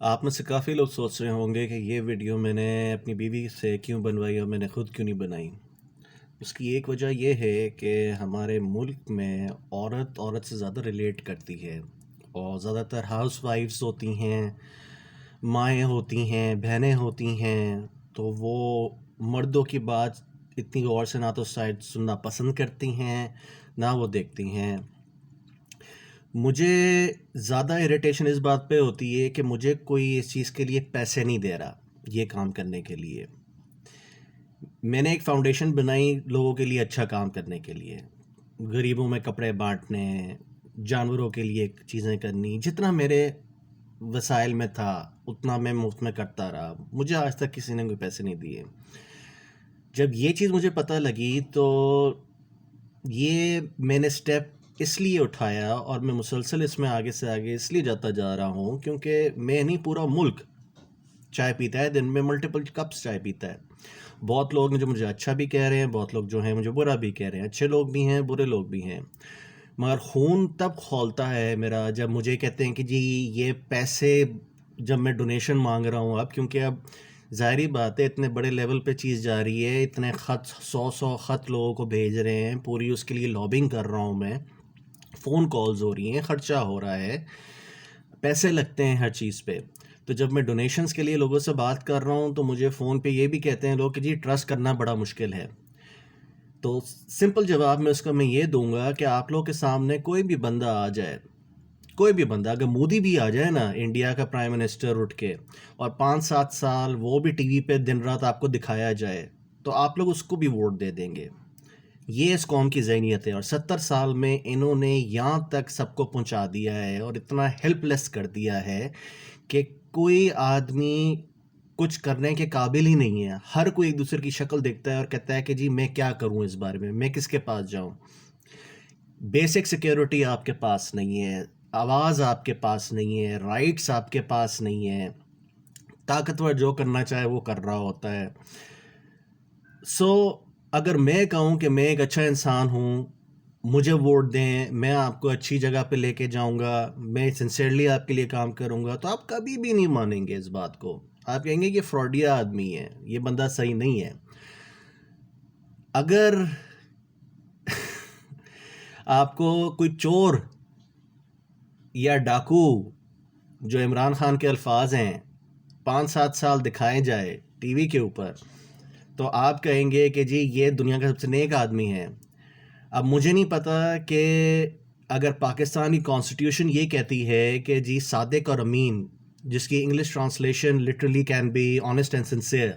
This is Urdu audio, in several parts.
آپ میں سے کافی لوگ سوچ رہے ہوں گے کہ یہ ویڈیو میں نے اپنی بیوی سے کیوں بنوائی اور میں نے خود کیوں نہیں بنائی۔ اس کی ایک وجہ یہ ہے کہ ہمارے ملک میں عورت سے زیادہ ریلیٹ کرتی ہے، اور زیادہ تر ہاؤس وائفز ہوتی ہیں، مائیں ہوتی ہیں، بہنیں ہوتی ہیں، تو وہ مردوں کی بات اتنی غور سے نہ تو شاید سننا پسند کرتی ہیں، نہ وہ دیکھتی ہیں۔ مجھے زیادہ اریٹیشن اس بات پہ ہوتی ہے کہ مجھے کوئی اس چیز کے لیے پیسے نہیں دے رہا یہ کام کرنے کے لیے۔ میں نے ایک فاؤنڈیشن بنائی لوگوں کے لیے اچھا کام کرنے کے لیے، غریبوں میں کپڑے بانٹنے، جانوروں کے لیے چیزیں کرنی، جتنا میرے وسائل میں تھا اتنا میں مفت میں کرتا رہا۔ مجھے آج تک کسی نے کوئی پیسے نہیں دیے۔ جب یہ چیز مجھے پتہ لگی تو یہ میں نے سٹیپ اس لیے اٹھایا، اور میں مسلسل اس میں آگے سے آگے اس لیے جاتا جا رہا ہوں کیونکہ میں نہیں، پورا ملک چائے پیتا ہے، دن میں ملٹیپل کپس چائے پیتا ہے۔ بہت لوگ ہیں جو مجھے اچھا بھی کہہ رہے ہیں، بہت لوگ جو ہیں مجھے برا بھی کہہ رہے ہیں، اچھے لوگ بھی ہیں، برے لوگ بھی ہیں، مگر خون تب کھولتا ہے میرا جب مجھے کہتے ہیں کہ جی یہ پیسے، جب میں ڈونیشن مانگ رہا ہوں اب، کیونکہ اب ظاہری بات ہے اتنے بڑے لیول پہ چیز جا رہی ہے، اتنے خط، 100 خط لوگوں کو بھیج رہے ہیں، پوری اس کے لیے لابنگ کر رہا ہوں میں، فون کالز ہو رہی ہیں، خرچہ ہو رہا ہے، پیسے لگتے ہیں ہر چیز پہ۔ تو جب میں ڈونیشنز کے لیے لوگوں سے بات کر رہا ہوں تو مجھے فون پہ یہ بھی کہتے ہیں لوگ کہ جی ٹرسٹ کرنا بڑا مشکل ہے۔ تو سمپل جواب میں اس کا میں یہ دوں گا کہ آپ لوگ کے سامنے کوئی بھی بندہ آ جائے، کوئی بھی بندہ، اگر مودی بھی آ جائے نا، انڈیا کا پرائم منسٹر اٹھ کے، اور 5-7 سال وہ بھی ٹی وی پہ دن رات آپ کو دکھایا جائے، تو آپ لوگ اس کو بھی ووٹ دے دیں گے۔ یہ اس قوم کی ذہنیت ہے، اور 70 سال میں انہوں نے یہاں تک سب کو پہنچا دیا ہے اور اتنا ہیلپ لیس کر دیا ہے کہ کوئی آدمی کچھ کرنے کے قابل ہی نہیں ہے۔ ہر کوئی ایک دوسرے کی شکل دیکھتا ہے اور کہتا ہے کہ جی میں کیا کروں اس بارے میں کس کے پاس جاؤں۔ بیسک سیکیورٹی آپ کے پاس نہیں ہے، آواز آپ کے پاس نہیں ہے، رائٹس آپ کے پاس نہیں ہے، طاقتور جو کرنا چاہے وہ کر رہا ہوتا ہے۔ سو اگر میں کہوں کہ میں ایک اچھا انسان ہوں، مجھے ووٹ دیں، میں آپ کو اچھی جگہ پہ لے کے جاؤں گا، میں سنسیئرلی آپ کے لیے کام کروں گا، تو آپ کبھی بھی نہیں مانیں گے اس بات کو۔ آپ کہیں گے کہ فراڈیا آدمی ہے، یہ بندہ صحیح نہیں ہے۔ اگر آپ کو کوئی چور یا ڈاکو، جو عمران خان کے الفاظ ہیں، 5-7 سال دکھائے جائے ٹی وی کے اوپر، تو آپ کہیں گے کہ جی یہ دنیا کا سب سے نیک آدمی ہے۔ اب مجھے نہیں پتا کہ اگر پاکستانی کانسٹیٹیوشن یہ کہتی ہے کہ جی صادق اور امین، جس کی English translation literally can be honest and sincere,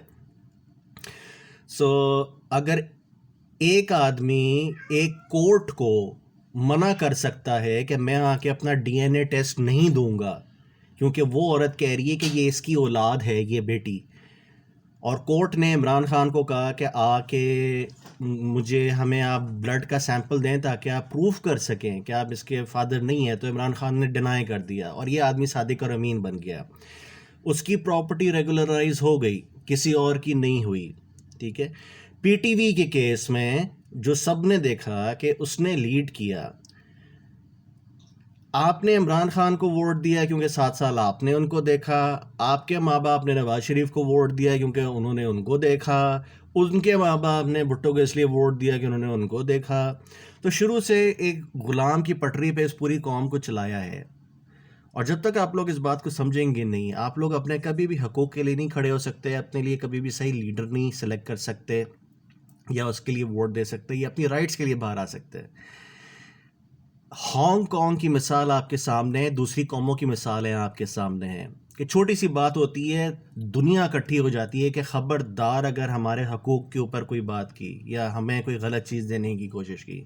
so اگر ایک آدمی ایک کورٹ کو منع کر سکتا ہے کہ میں آ کے اپنا ڈی این اے ٹیسٹ نہیں دوں گا کیونکہ وہ عورت کہہ رہی ہے کہ یہ اس کی اولاد ہے، یہ بیٹی، اور کورٹ نے عمران خان کو کہا کہ آ کے ہمیں آپ بلڈ کا سیمپل دیں تاکہ آپ پروف کر سکیں کہ آپ اس کے فادر نہیں ہیں، تو عمران خان نے ڈینائی کر دیا، اور یہ آدمی صادق اور امین بن گیا۔ اس کی پراپرٹی ریگولرائز ہو گئی، کسی اور کی نہیں ہوئی، ٹھیک ہے۔ پی ٹی وی کے کیس میں جو سب نے دیکھا کہ اس نے لیڈ کیا، آپ نے عمران خان کو ووٹ دیا کیونکہ 7 سال آپ نے ان کو دیکھا، آپ کے ماں باپ نے نواز شریف کو ووٹ دیا کیونکہ انہوں نے ان کو دیکھا، ان کے ماں باپ نے بھٹو کو اس لیے ووٹ دیا کہ انہوں نے ان کو دیکھا۔ تو شروع سے ایک غلام کی پٹری پہ اس پوری قوم کو چلایا ہے، اور جب تک آپ لوگ اس بات کو سمجھیں گے نہیں، آپ لوگ اپنے کبھی بھی حقوق کے لیے نہیں کھڑے ہو سکتے، اپنے لیے کبھی بھی صحیح لیڈر نہیں سلیکٹ کر سکتے، یا اس کے لیے ووٹ دے سکتے، یا اپنی رائٹس کے لیے باہر آ سکتے۔ ہانگ کانگ کی مثال آپ کے سامنے ہے، دوسری قوموں کی مثالیں آپ کے سامنے ہیں، کہ چھوٹی سی بات ہوتی ہے، دنیا اکٹھی ہو جاتی ہے کہ خبردار اگر ہمارے حقوق کے اوپر کوئی بات کی یا ہمیں کوئی غلط چیز دینے کی کوشش کی،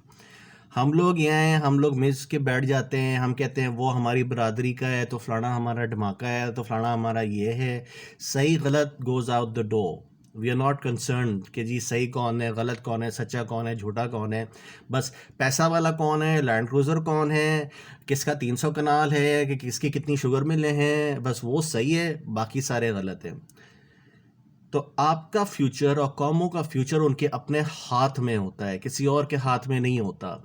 ہم لوگ یہاں ہیں، ہم لوگ مل کے بیٹھ جاتے ہیں، ہم کہتے ہیں وہ ہماری برادری کا ہے تو فلانا ہمارا دھماکہ ہے، تو فلانا ہمارا یہ ہے۔ صحیح غلط goes out the door, we are not concerned کہ جی صحیح کون ہے، غلط کون ہے، سچا کون ہے، جھوٹا کون ہے، بس پیسہ والا کون ہے، لینڈ کروزر کون ہے، کس کا 300 کنال ہے، کہ کس کی کتنی شوگر ملیں ہیں، بس وہ صحیح ہے، باقی سارے غلط ہیں۔ تو آپ کا فیوچر اور قوموں کا فیوچر ان کے اپنے ہاتھ میں ہوتا ہے، کسی اور کے ہاتھ میں نہیں ہوتا۔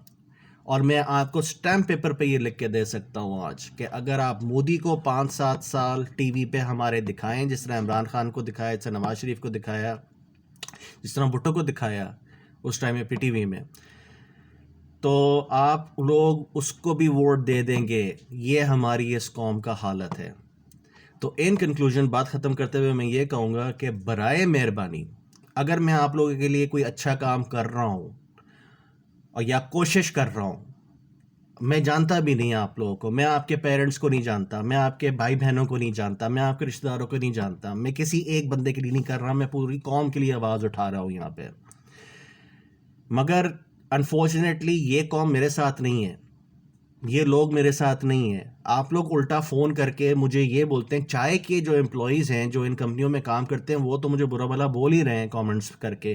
اور میں آپ کو اسٹیمپ پیپر پہ یہ لکھ کے دے سکتا ہوں آج کہ اگر آپ مودی کو 5-7 سال ٹی وی پہ ہمارے دکھائیں، جس طرح عمران خان کو دکھایا، جس طرح نواز شریف کو دکھایا، جس طرح بھٹو کو دکھایا اس ٹائم میں پی ٹی وی میں، تو آپ لوگ اس کو بھی ووٹ دے دیں گے. یہ ہماری اس قوم کا حالت ہے. تو ان کنکلوژن بات ختم کرتے ہوئے میں یہ کہوں گا کہ برائے مہربانی اگر میں آپ لوگوں کے لیے کوئی اچھا کام کر رہا ہوں اور یا کوشش کر رہا ہوں، میں جانتا بھی نہیں آپ لوگوں کو، میں آپ کے پیرنٹس کو نہیں جانتا، میں آپ کے بھائی بہنوں کو نہیں جانتا، میں آپ کے رشتہ داروں کو نہیں جانتا، میں کسی ایک بندے کے لیے نہیں کر رہا، میں پوری قوم کے لیے آواز اٹھا رہا ہوں یہاں پہ. مگر انفارچونیٹلی یہ قوم میرے ساتھ نہیں ہے، یہ لوگ میرے ساتھ نہیں ہیں. آپ لوگ الٹا فون کر کے مجھے یہ بولتے ہیں، چائے کے جو امپلائیز ہیں جو ان کمپنیوں میں کام کرتے ہیں وہ تو مجھے برا بھلا بول ہی رہے ہیں کامنٹس کر کے،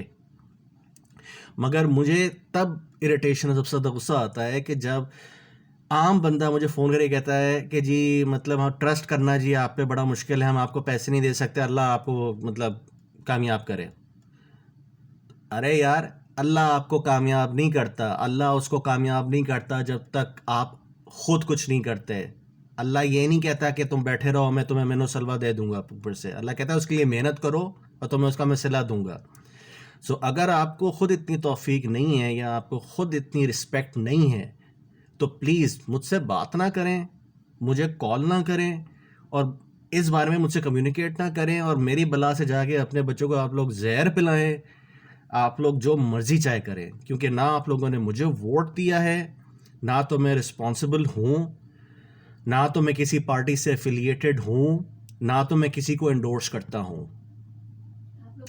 مگر مجھے تب اریٹیشن سب سے زیادہ غصہ آتا ہے کہ جب عام بندہ مجھے فون کر کے کہتا ہے کہ جی مطلب ہم ٹرسٹ کرنا جی آپ پہ بڑا مشکل ہے، ہم آپ کو پیسے نہیں دے سکتے، اللہ آپ کو مطلب کامیاب کرے. ارے یار، اللہ آپ کو کامیاب نہیں کرتا، اللہ اس کو کامیاب نہیں کرتا جب تک آپ خود کچھ نہیں کرتے. اللہ یہ نہیں کہتا کہ تم بیٹھے رہو میں تمہیں منو سلوا دے دوں گا اوپر سے. اللہ کہتا ہے اس کے لیے محنت کرو اور تمہیں اس کا میں صلہ دوں گا. سو اگر آپ کو خود اتنی توفیق نہیں ہے یا آپ کو خود اتنی رسپیکٹ نہیں ہے تو پلیز مجھ سے بات نہ کریں، مجھے کال نہ کریں اور اس بارے میں مجھ سے کمیونیکیٹ نہ کریں، اور میری بلا سے جا کے اپنے بچوں کو آپ لوگ زہر پلائیں. آپ لوگ جو مرضی چاہے کریں، کیونکہ نہ آپ لوگوں نے مجھے ووٹ دیا ہے، نہ تو میں رسپانسبل ہوں، نہ تو میں کسی پارٹی سے ایفیلیٹڈ ہوں، نہ تو میں کسی کو انڈورس کرتا ہوں.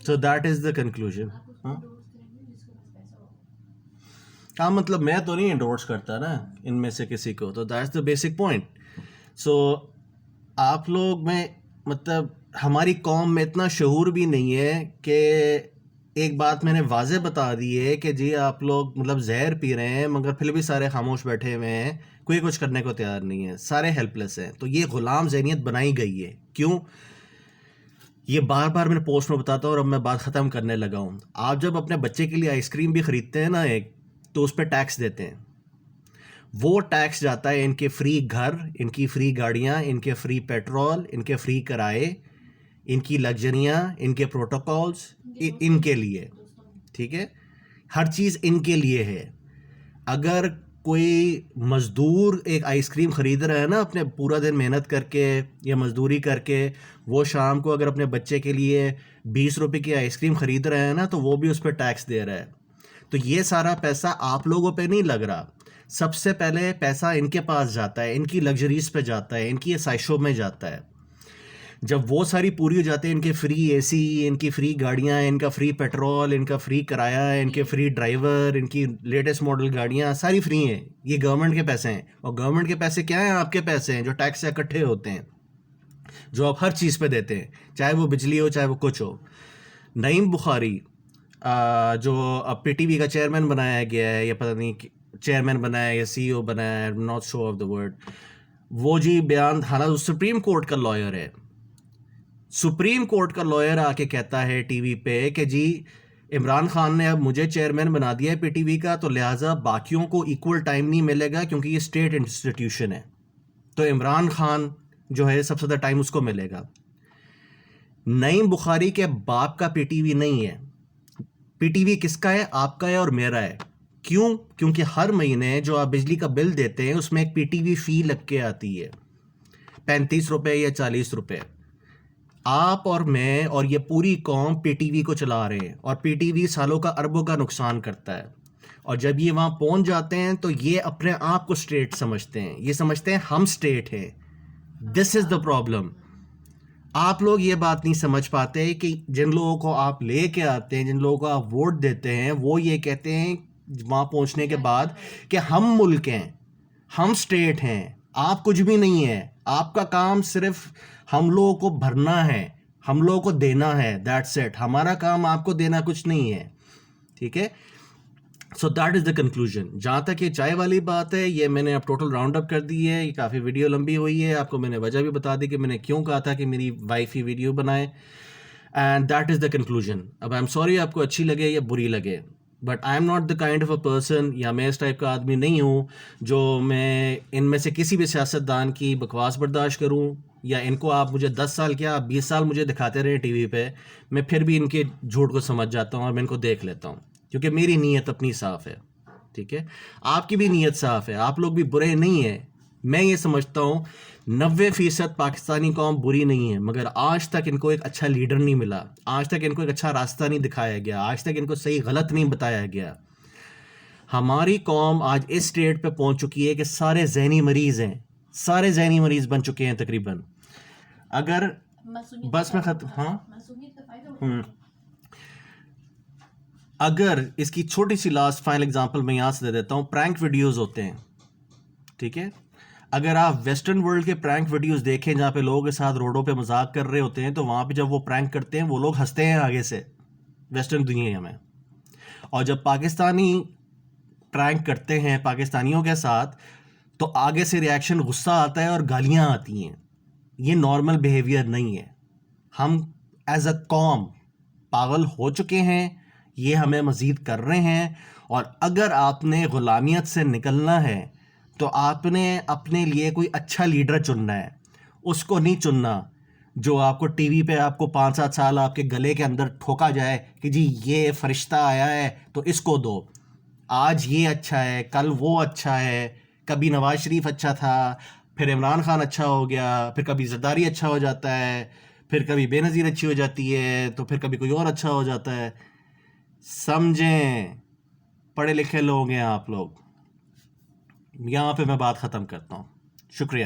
So that is the conclusion. ہاں مطلب میں تو نہیں انڈورس کرتا نا ان میں سے کسی کو، تو دیٹس دا بیسک پوائنٹ. سو آپ لوگ میں مطلب ہماری قوم میں اتنا شعور بھی نہیں ہے کہ ایک بات میں نے واضح بتا دی ہے کہ جی آپ لوگ مطلب زہر پی رہے ہیں مگر پھر بھی سارے خاموش بیٹھے ہوئے ہیں، کوئی کچھ کرنے کو تیار نہیں ہے، سارے ہیلپ لیس ہیں. تو یہ غلام ذہنیت بنائی گئی ہے. کیوں؟ یہ بار بار میں پوسٹ میں بتاتا ہوں اور اب میں بات ختم کرنے لگا ہوں. آپ جب اپنے بچے کے لیے آئس کریم بھی خریدتے ہیں نا ایک، تو اس پہ ٹیکس دیتے ہیں. وہ ٹیکس جاتا ہے ان کے فری گھر، ان کی فری گاڑیاں، ان کے فری پیٹرول، ان کے فری کرائے، ان کی لگژریاں، ان کے پروٹوکولز، ان کے لیے. ٹھیک ہے، ہر چیز ان کے لیے ہے. اگر کوئی مزدور ایک آئس کریم خرید رہا ہے نا اپنے پورا دن محنت کر کے یا مزدوری کر کے، وہ شام کو اگر اپنے بچے کے لیے 20 روپے کی آئس کریم خرید رہا ہے نا تو وہ بھی اس پہ ٹیکس دے رہا ہے. تو یہ سارا پیسہ آپ لوگوں پہ نہیں لگ رہا، سب سے پہلے پیسہ ان کے پاس جاتا ہے، ان کی لگژریز پہ جاتا ہے، ان کی عیشائشوں میں جاتا ہے. جب وہ ساری پوری ہو جاتے ہیں، ان کے فری اے سی، ان کی فری گاڑیاں، ان کا فری پیٹرول، ان کا فری کرایہ، ان کے فری ڈرائیور، ان کی لیٹسٹ ماڈل گاڑیاں ساری فری ہیں. یہ گورنمنٹ کے پیسے ہیں، اور گورنمنٹ کے پیسے کیا ہیں؟ آپ کے پیسے ہیں جو ٹیکس سے اکٹھے ہوتے ہیں، جو آپ ہر چیز پہ دیتے ہیں، چاہے وہ بجلی ہو چاہے وہ کچھ ہو. نعیم بخاری جو اب پی ٹی وی کا چیئرمین بنایا گیا ہے، یا پتہ نہیں چیئرمین بنایا ہے یا سی او بنایا ہے، not sure of the word, وہ جی بیان، حالانکہ سپریم کورٹ کا لائر ہے، سپریم کورٹ کا لائر آ کے کہتا ہے ٹی وی پہ کہ جی عمران خان نے اب مجھے چیئرمین بنا دیا ہے پی ٹی وی کا، تو لہٰذا باقیوں کو ایکول ٹائم نہیں ملے گا کیونکہ یہ اسٹیٹ انسٹیٹیوشن ہے، تو عمران خان جو ہے سب سے زیادہ ٹائم اس کو ملے گا. نعیم بخاری کے باپ کا پی ٹی وی نہیں ہے. پی ٹی وی کس کا ہے؟ آپ کا ہے اور میرا ہے. کیوں؟ کیونکہ ہر مہینے جو آپ بجلی کا بل دیتے ہیں اس میں ایک پی ٹی وی فی لگ کے آتی ہے، 35 روپے یا 40 روپے. آپ اور میں اور یہ پوری قوم پی ٹی وی کو چلا رہے ہیں، اور پی ٹی وی سالوں کا اربوں کا نقصان کرتا ہے. اور جب یہ وہاں پہنچ جاتے ہیں تو یہ اپنے آپ کو اسٹیٹ سمجھتے ہیں، یہ سمجھتے ہیں ہم اسٹیٹ ہیں. دس از دا پرابلم. آپ لوگ یہ بات نہیں سمجھ پاتے کہ جن لوگوں کو آپ لے کے آتے ہیں، جن لوگوں کو آپ ووٹ دیتے ہیں، وہ یہ کہتے ہیں وہاں پہنچنے کے بعد کہ ہم ملک ہیں، ہم اسٹیٹ ہیں، آپ کچھ بھی نہیں ہے، آپ کا کام صرف ہم لوگوں کو بھرنا ہے، ہم لوگوں کو دینا ہے، دیٹس اٹ. ہمارا کام آپ کو دینا کچھ نہیں ہے. ٹھیک ہے، so that is the conclusion. جہاں تک یہ چائے والی بات ہے، یہ میں نے اب ٹوٹل راؤنڈ اپ کر دی ہے. یہ کافی ویڈیو لمبی ہوئی ہے، آپ کو میں نے وجہ بھی بتا دی کہ میں نے کیوں کہا تھا کہ میری وائف ہی ویڈیو بنائے. And that is the conclusion. اب آئی ایم سوری آپ کو اچھی لگے یا بری لگے، but I am not the kind of a person, یا میں اس ٹائپ کا آدمی نہیں ہوں جو میں ان میں سے کسی بھی سیاستدان کی بکواس برداشت کروں, یا ان کو آپ مجھے 10 سال کیا 20 سال مجھے دکھاتے رہے ٹی وی پہ, میں پھر بھی ان کے جھوٹ کو سمجھ جاتا ہوں اور میں ان کو دیکھ لیتا ہوں, کیونکہ میری نیت اپنی صاف ہے. ٹھیک ہے, آپ کی بھی نیت صاف ہے, آپ لوگ بھی برے نہیں ہیں. میں یہ سمجھتا ہوں 90% پاکستانی قوم بری نہیں ہے, مگر آج تک ان کو ایک اچھا لیڈر نہیں ملا, آج تک ان کو ایک اچھا راستہ نہیں دکھایا گیا, آج تک ان کو صحیح غلط نہیں بتایا گیا. ہماری قوم آج اس اسٹیٹ پہ پہنچ چکی ہے کہ سارے ذہنی مریض ہیں, سارے ذہنی مریض بن چکے ہیں تقریباً. اگر بس میں اگر اس کی چھوٹی سی لاسٹ فائنل اگزامپل میں یہاں سے دے دیتا ہوں, پرینک ویڈیوز ہوتے ہیں. ٹھیک ہے, اگر آپ ویسٹرن ورلڈ کے پرینک ویڈیوز دیکھیں جہاں پہ لوگوں کے ساتھ روڈوں پہ مذاق کر رہے ہوتے ہیں, تو وہاں پہ جب وہ پرینک کرتے ہیں وہ لوگ ہنستے ہیں آگے سے, ویسٹرن دنیا میں. اور جب پاکستانی پرینک کرتے ہیں پاکستانیوں کے ساتھ تو آگے سے ریاکشن غصہ آتا ہے اور گالیاں آتی ہیں. یہ نارمل بیہیویئر نہیں ہے. ہم ایز اے قوم پاگل ہو چکے ہیں, یہ ہمیں مزید کر رہے ہیں. اور اگر آپ نے غلامیت سے نکلنا ہے تو آپ نے اپنے لیے کوئی اچھا لیڈر چننا ہے, اس کو نہیں چننا جو آپ کو ٹی وی پہ آپ کو 5-7 سال آپ کے گلے کے اندر ٹھوکا جائے کہ جی یہ فرشتہ آیا ہے تو اس کو دو, آج یہ اچھا ہے کل وہ اچھا ہے. کبھی نواز شریف اچھا تھا, پھر عمران خان اچھا ہو گیا, پھر کبھی زرداری اچھا ہو جاتا ہے, پھر کبھی بے نظیر اچھی ہو جاتی ہے, تو پھر کبھی کوئی اور اچھا ہو جاتا ہے. سمجھیں, پڑھے لکھے لوگ ہیں آپ لوگ. یہاں پہ میں بات ختم کرتا ہوں. شکریہ.